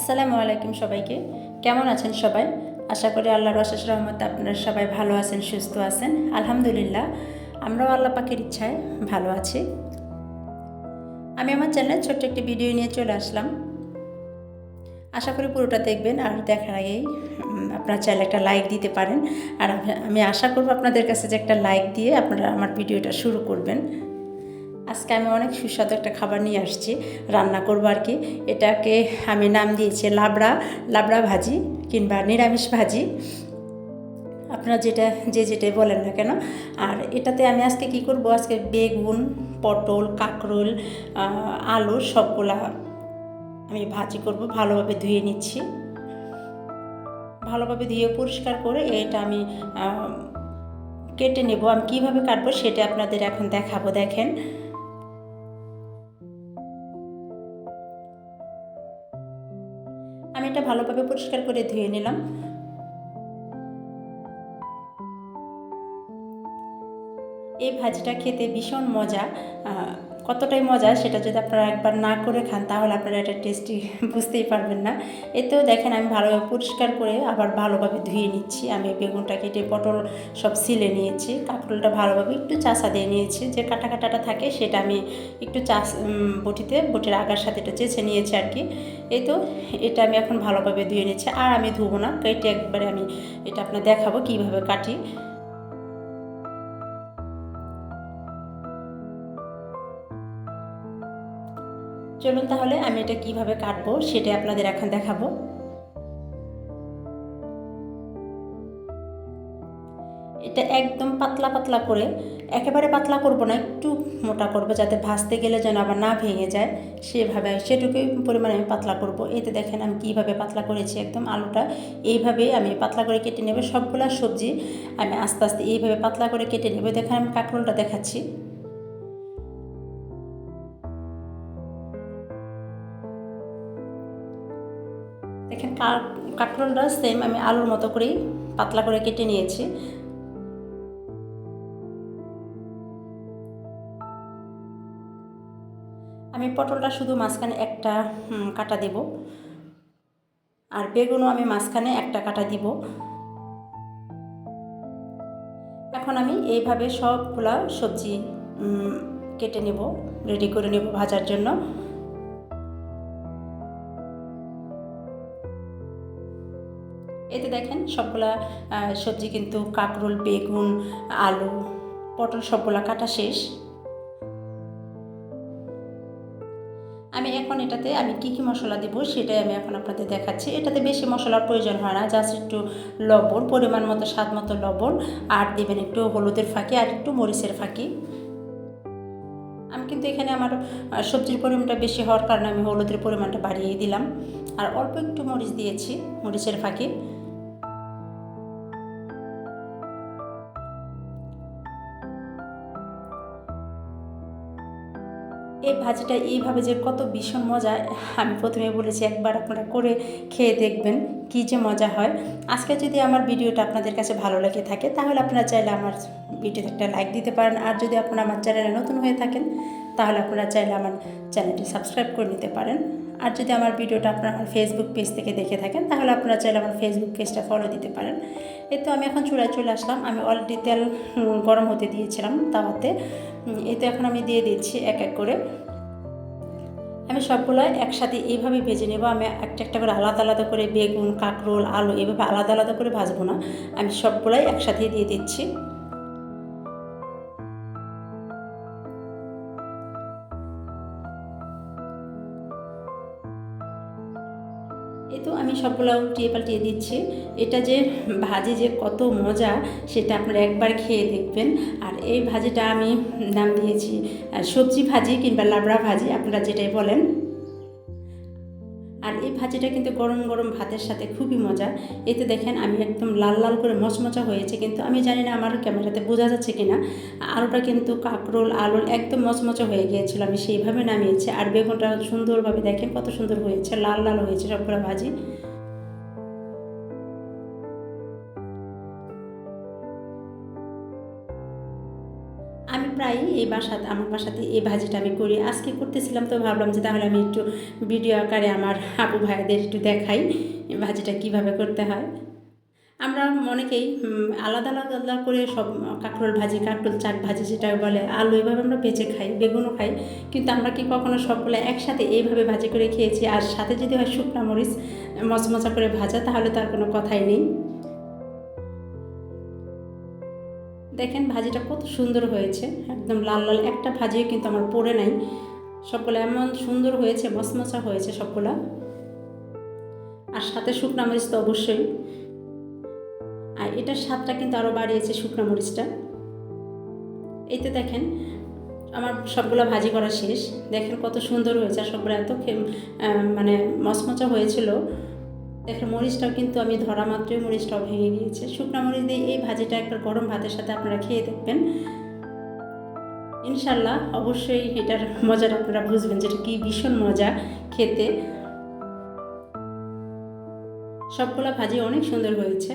আসসালামু আলাইকুম সবাইকে। কেমন আছেন সবাই? আশা করি আল্লাহর অশেষ রহমতে আপনারা সবাই ভালো আছেন, সুস্থ আছেন। আলহামদুলিল্লাহ, আমরাও আল্লাহ পাকের ইচ্ছায় ভালো আছি। আমি আমার চ্যানেলে ছোট্ট একটি ভিডিও নিয়ে চলে আসলাম। আশা করি পুরোটা দেখবেন, আর দেখার আগেই আপনারা চাইলে একটা লাইক দিতে পারেন। আর আমি আশা করব আপনাদের কাছে যে একটা লাইক দিয়ে আপনারা আমার ভিডিওটা শুরু করবেন। আজকে আমি অনেক সুস্বাদু একটা খাবার নিয়ে আসছি, রান্না করবো আর কি। এটাকে আমি নাম দিয়েছি লাবড়া ভাজি কিংবা নিরামিষ ভাজি, আপনারা যেটাই বলেন না কেন। আর এটাতে আমি আজকে কি করব, আজকে বেগুন, পটল, কাঁকরোল, আলু সবগুলা আমি ভাজি করব। ভালোভাবে ধুয়ে নিচ্ছি, ভালোভাবে ধুয়ে পরিষ্কার করে এটা আমি কেটে নেব। আমি কীভাবে কাটবো সেটা আপনাদের এখন দেখাবো। দেখেন, আমি এটা ভালোভাবে পরিষ্কার করে ধুয়ে নিলাম। এই ভাজিটা খেতে ভীষণ মজা। কতটাই মজা সেটা যদি আপনারা একবার না করে খান তাহলে আপনারা এটা টেস্টি বুঝতেই পারবেন না। এতেও দেখেন আমি ভালোভাবে পরিষ্কার করে আবার ভালোভাবে ধুয়ে নিচ্ছি। আমি বেগুনটা কেটে, পটল সব ছিলে নিয়েছি, কাঁকরোলটা ভালোভাবে একটু চাষা দিয়ে নিয়েছি। যে কাটাটা থাকে সেটা আমি একটু বটির আগার সাথে একটু চেঁচে নিয়েছি আর কি। এই তো এটা আমি এখন ভালোভাবে ধুয়ে নিচ্ছি। আর আমি ধুবো না, কেটে একবারে আমি এটা আপনার দেখাবো কীভাবে কাটি। চলুন তাহলে আমি এটা কিভাবে কাটবো সেটা আপনাদের এখন দেখাবো। এটা একদম পাতলা পাতলা করে, একেবারে পাতলা করব না, একটু মোটা করব যাতে ভাজতে গেলে যেন আবার না ভেঙে যায়, সেটুকুই পরিমাণে আমি পাতলা করব। এতে দেখেন আমি কীভাবে পাতলা করেছি। একদম আলুটা এইভাবেই আমি পাতলা করে কেটে নেব। সবগুলা সবজি আমি আস্তে আস্তে এইভাবে পাতলা করে কেটে নেব। দেখেন আমি কাঁকরোলটা দেখাচ্ছি। দেখেন কাঁকরোলটা সেম আমি আলুর মতো করেই পাতলা করে কেটে নিয়েছি। আমি পটলটা শুধু মাঝখানে একটা কাটা দেব, আর বেগুনও আমি মাঝখানে একটা কাটা দিব। এখন আমি এইভাবে সবগুলা সবজি কেটে নেব, রেডি করে নেব ভাজার জন্য। এতে দেখেন সবগুলা সবজি কিন্তু কাঁকরোল, বেগুন, আলু, পটল সবগুলা কাটা শেষ। আমি এখন এটাতে আমি কী মশলা দেব সেটাই আমি এখন আপনাদের দেখাচ্ছি। এটাতে বেশি মশলার প্রয়োজন হয় না, জাস্ট একটু লবণ, পরিমাণ মতো স্বাদ মতো লবণ, আর দেবেন একটু হলুদের ফাঁকি আর একটু মরিচের ফাঁকি। আমি কিন্তু এখানে আমার সবজির পরিমাণটা বেশি হওয়ার কারণে আমি হলুদের পরিমাণটা বাড়িয়ে দিলাম, আর অল্প একটু মরিচ দিয়েছি, মরিচের ফাঁকি। এই ভাজিটা এইভাবে যে কত ভীষণ মজা, আমি প্রথমে বলেছি একবার আপনারা করে খেয়ে দেখবেন কী যে মজা হয়। আজকে যদি আমার ভিডিওটা আপনাদের কাছে ভালো লেগে থাকে তাহলে আপনারা চাইলে আমার ভিডিওতে একটা লাইক দিতে পারেন। আর যদি আপনারা আমার চ্যানেলে নতুন হয়ে থাকেন তাহলে আপনারা চাইলে আমার চ্যানেলটি সাবস্ক্রাইব করে নিতে পারেন। আর যদি আমার ভিডিওটা আপনারা আমার ফেসবুক পেজ থেকে দেখে থাকেন তাহলে আপনারা চাইলে আমার ফেসবুক পেজটা ফলো দিতে পারেন। এই তো আমি এখন চুলায় চলে আসলাম। আমি অলরেডি তেল গরম হতে দিয়েছিলাম তাওয়াতে। এই তো এখন আমি দিয়ে দিচ্ছি এক এক করে। আমি সবগুলো একসাথে এইভাবে ভেজে নেব। আমি একটা একটা করে আলাদা আলাদা করে বেগুন, কাঁকরোল, আলু এভাবে আলাদা আলাদা করে ভাজবো না, আমি সবগুলাই একসাথে দিয়ে দিচ্ছি। এই তো আমি সবগুলো উল্টিয়ে পাল্টিয়ে দিচ্ছি। এটা যে ভাজি যে কত মজা সেটা আপনারা একবার খেয়ে দেখবেন। আর এই ভাজিটা আমি নাম দিয়েছি সবজি ভাজি কিংবা লাবড়া ভাজি, আপনারা যেটাই বলেন। আর এই ভাজিটা কিন্তু গরম গরম ভাতের সাথে খুবই মজা। এতে দেখেন আমি একদম লাল লাল করে মচমচা হয়েছে, কিন্তু আমি জানি না আমার ক্যামেরাতে বোঝা যাচ্ছে কিনা। আলুটা কিন্তু কাঁকরোল আলু একদম মচমচা হয়ে গিয়েছিল, আমি সেইভাবে নামিয়েছি। আর বেগুনটা সুন্দরভাবে দেখেন কত সুন্দর হয়েছে, লাল লাল হয়েছে সবগুলো ভাজি। আমি প্রায়ই আমার বাসাতে এই ভাজিটা আমি করি। আজকে করতেছিলাম তো ভাবলাম যে তাহলে আমি একটু ভিডিও আকারে আমার আপু ভাইদের একটু দেখাই ভাজিটা কিভাবে করতে হয়। আমরা অনেকেই আলাদা আলাদা করে সব কাঁকরোল ভাজি, কাঁকরোল চাক ভাজি যেটা বলে, আলু এভাবে আমরা ভেজে খাই, বেগুনও খাই, কিন্তু আমরা কি কখনো সবগুলো একসাথে এইভাবে ভাজি করে খেয়েছি? আর সাথে যদি হয় শুকনা মরিচ মচমচা করে ভাজা, তাহলে তার কোনো কথাই নেই। দেখেন ভাজিটা কত সুন্দর হয়েছে, একদম লাল লাল একটা ভাজিও কিন্তু আমার পড়ে নাই, সবগুলো এমন সুন্দর হয়েছে, মচমচা হয়েছে সবগুলা। আর সাথে শুকনা মরিচ তো অবশ্যই, আর এটার স্বাদটা কিন্তু আরও বাড়িয়েছে শুকনো মরিচটা। এই তো দেখেন আমার সবগুলো ভাজি করা শেষ, দেখেন কত সুন্দর হয়েছে, আর সবগুলো এত মানে মচমচা হয়েছিল। দেখেন মরিচটাও কিন্তু আমি ধরা মাত্রই মরিচটাও ভেঙে গিয়েছে। শুকনো মরিচ দিয়ে এই ভাজিটা একবার গরম ভাতের সাথে আপনারা খেয়ে দেখবেন, ইনশাল্লাহ অবশ্যই এটার মজাটা আপনারা বুঝবেন, যেটা কি ভীষণ মজা খেতে। সবগুলো ভাজি অনেক সুন্দর হয়েছে।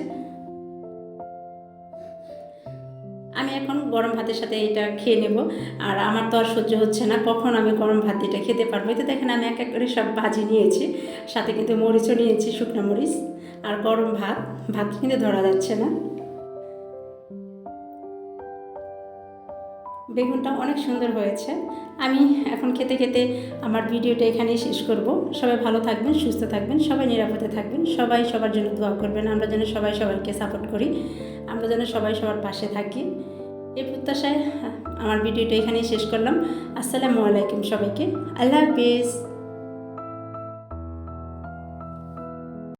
আমি এখন গরম ভাতের সাথে এটা খেয়ে নেব, আর আমার তো আর সহ্য হচ্ছে না কখন আমি গরম ভাত এটা খেতে পারবো। তো দেখেন আমি এক এক করে সব ভাজি নিয়েছি, সাথে কিন্তু মরিচও নিয়েছি, শুকনো মরিচ, আর গরম ভাত কিন্তু ধরা যাচ্ছে না। বেগুনটা অনেক সুন্দর হয়েছে। আমি এখন খেতে খেতে আমার ভিডিওটা এখানেই শেষ করব। সবাই ভালো থাকবেন, সুস্থ থাকবেন, সবাই নিরাপদে থাকবেন, সবাই সবার জন্য দোয়া করবেন, আমরা যেন সবাই সবাইকে সাপোর্ট করি, আমরা যেন সবাই সবার পাশে থাকি, এই প্রত্যাশায় আমার ভিডিওটা এখানেই শেষ করলাম। আসসালামু আলাইকুম সবাইকে, আল্লাহ হাফিজ।